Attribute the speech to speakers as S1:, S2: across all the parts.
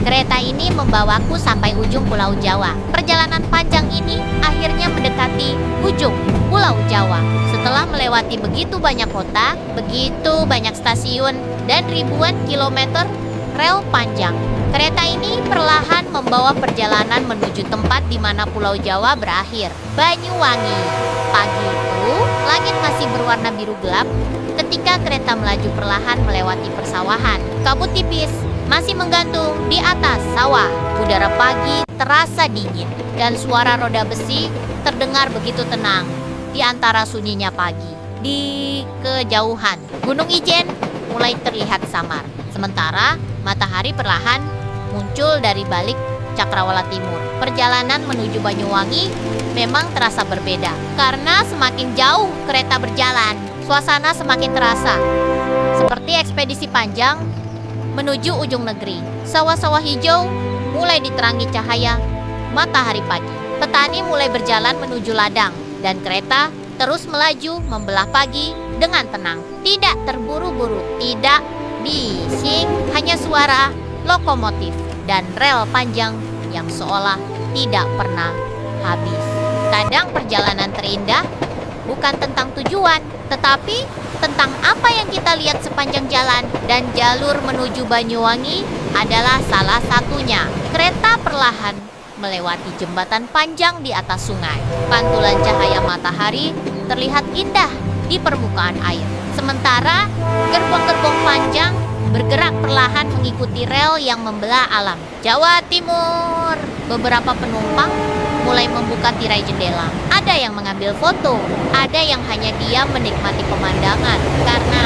S1: Kereta ini membawaku sampai ujung Pulau Jawa. Perjalanan panjang ini akhirnya mendekati ujung Pulau Jawa. Setelah melewati begitu banyak kota, begitu banyak stasiun, dan ribuan kilometer rel panjang, kereta ini perlahan membawa perjalanan menuju tempat di mana Pulau Jawa berakhir, Banyuwangi. Pagi itu, langit masih berwarna biru gelap ketika kereta melaju perlahan melewati persawahan. Kabut tipis masih menggantung di atas sawah. Udara pagi terasa dingin dan suara roda besi terdengar begitu tenang di antara sunyinya pagi. Di kejauhan, Gunung Ijen mulai terlihat samar. Sementara matahari perlahan muncul dari balik Cakrawala Timur. Perjalanan menuju Banyuwangi memang terasa berbeda. Karena semakin jauh kereta berjalan, suasana semakin terasa seperti ekspedisi panjang menuju ujung negeri. Sawah-sawah hijau mulai diterangi cahaya matahari pagi. Petani mulai berjalan menuju ladang, dan kereta terus melaju membelah pagi dengan tenang. Tidak terburu-buru, tidak bising, hanya suara lokomotif dan rel panjang yang seolah tidak pernah habis. Kadang perjalanan terindah bukan tentang tujuan, tetapi tentang apa yang kita lihat sepanjang jalan, dan jalur menuju Banyuwangi adalah salah satunya. Kereta perlahan melewati jembatan panjang di atas sungai. Pantulan cahaya matahari terlihat indah di permukaan air. Sementara gerbong-gerbong panjang bergerak perlahan mengikuti rel yang membelah alam. Jawa Timur. Beberapa penumpang mulai membuka tirai jendela. Ada yang mengambil foto, ada yang hanya diam menikmati pemandangan. Karena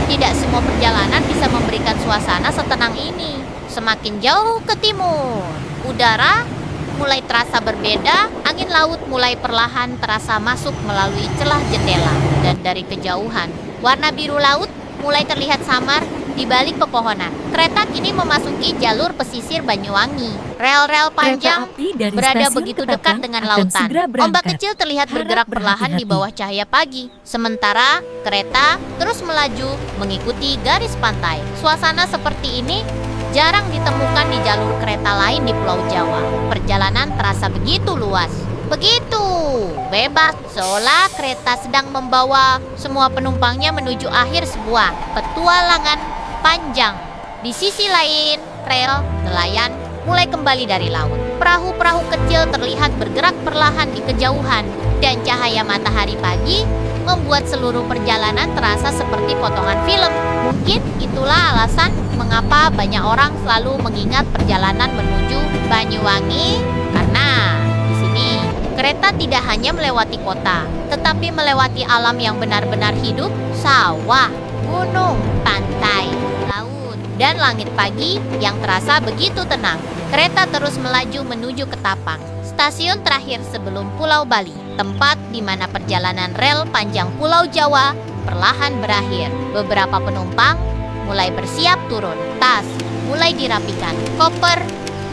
S1: tidak semua perjalanan bisa memberikan suasana setenang ini. Semakin jauh ke timur, udara mulai terasa berbeda. Angin laut mulai perlahan terasa masuk melalui celah jendela. Dan dari kejauhan, warna biru laut mulai terlihat samar di balik pepohonan. Kereta kini memasuki jalur pesisir Banyuwangi. Rel-rel panjang berada begitu dekat dengan lautan. Ombak kecil terlihat bergerak perlahan di bawah cahaya pagi. Sementara kereta terus melaju mengikuti garis pantai. Suasana seperti ini jarang ditemukan di jalur kereta lain di Pulau Jawa. Perjalanan terasa begitu luas, begitu bebas, seolah kereta sedang membawa semua penumpangnya menuju akhir sebuah petualangan panjang. Di sisi lain, rel nelayan mulai kembali dari laut. Perahu-perahu kecil terlihat bergerak perlahan di kejauhan, dan cahaya matahari pagi membuat seluruh perjalanan terasa seperti potongan film. Mungkin itulah alasan mengapa banyak orang selalu mengingat perjalanan menuju Banyuwangi, karena di sini kereta tidak hanya melewati kota, tetapi melewati alam yang benar-benar hidup. Sawah, gunung, pantai, laut, dan langit pagi yang terasa begitu tenang. Kereta terus melaju menuju Ketapang, stasiun terakhir sebelum Pulau Bali, tempat di mana perjalanan rel panjang Pulau Jawa perlahan berakhir. Beberapa penumpang mulai bersiap turun, tas mulai dirapikan, koper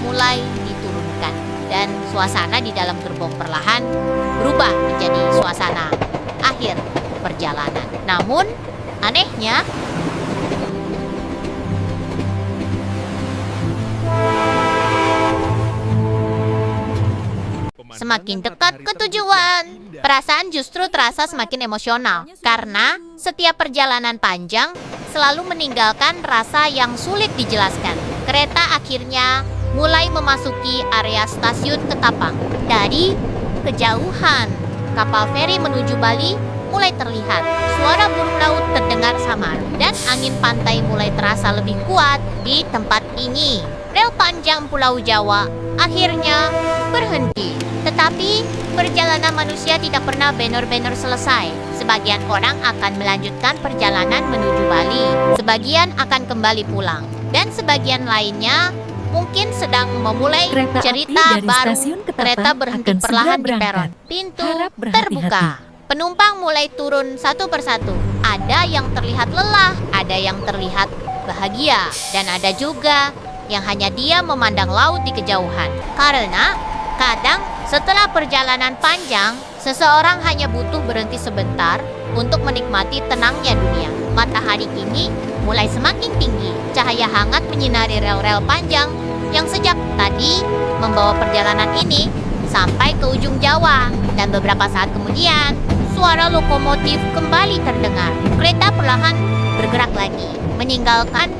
S1: mulai diturunkan, dan suasana di dalam gerbong perlahan berubah menjadi suasana akhir perjalanan. Namun, anehnya, semakin dekat ke tujuan, perasaan justru terasa semakin emosional. Karena setiap perjalanan panjang selalu meninggalkan rasa yang sulit dijelaskan. Kereta akhirnya mulai memasuki area stasiun Ketapang. Dari kejauhan, kapal feri menuju Bali mulai terlihat. Suara burung laut terdengar samar, dan angin pantai mulai terasa lebih kuat di tempat ini. Rel panjang Pulau Jawa akhirnya berhenti. Tetapi perjalanan manusia tidak pernah benor-benor selesai. Sebagian orang akan melanjutkan perjalanan menuju Bali, sebagian akan kembali pulang, dan sebagian lainnya mungkin sedang memulai cerita baru. Kereta berhenti perlahan di peron. Pintu terbuka. Penumpang mulai turun satu persatu. Ada yang terlihat lelah, ada yang terlihat bahagia, dan ada juga yang hanya diam memandang laut di kejauhan. Karena kadang setelah perjalanan panjang, seseorang hanya butuh berhenti sebentar untuk menikmati tenangnya dunia. Matahari kini mulai semakin tinggi. Cahaya hangat menyinari rel-rel panjang yang tadi membawa perjalanan ini sampai ke ujung Jawa. Dan beberapa saat kemudian, suara lokomotif kembali terdengar. Kereta perlahan bergerak lagi, meninggalkan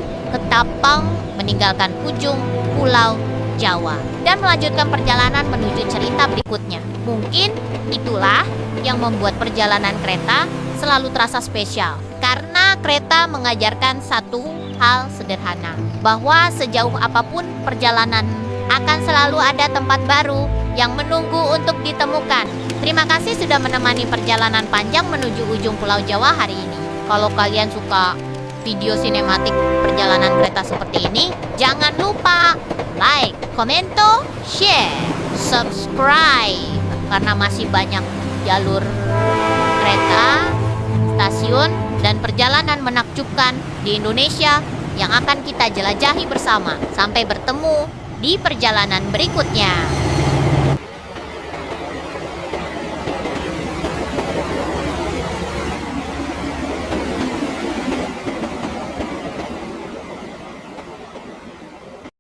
S1: ujung Pulau Jawa dan melanjutkan perjalanan menuju cerita berikutnya. Mungkin itulah yang membuat perjalanan kereta selalu terasa spesial, karena kereta mengajarkan satu hal sederhana, bahwa sejauh apapun perjalanan akan selalu ada tempat baru yang menunggu untuk ditemukan. Terima kasih sudah menemani perjalanan panjang menuju ujung Pulau Jawa hari ini. Kalau kalian suka video sinematik perjalanan kereta seperti ini, jangan lupa like, komento, share, subscribe, karena masih banyak jalur kereta, stasiun, dan perjalanan menakjubkan di Indonesia yang akan kita jelajahi bersama. Sampai bertemu di perjalanan berikutnya.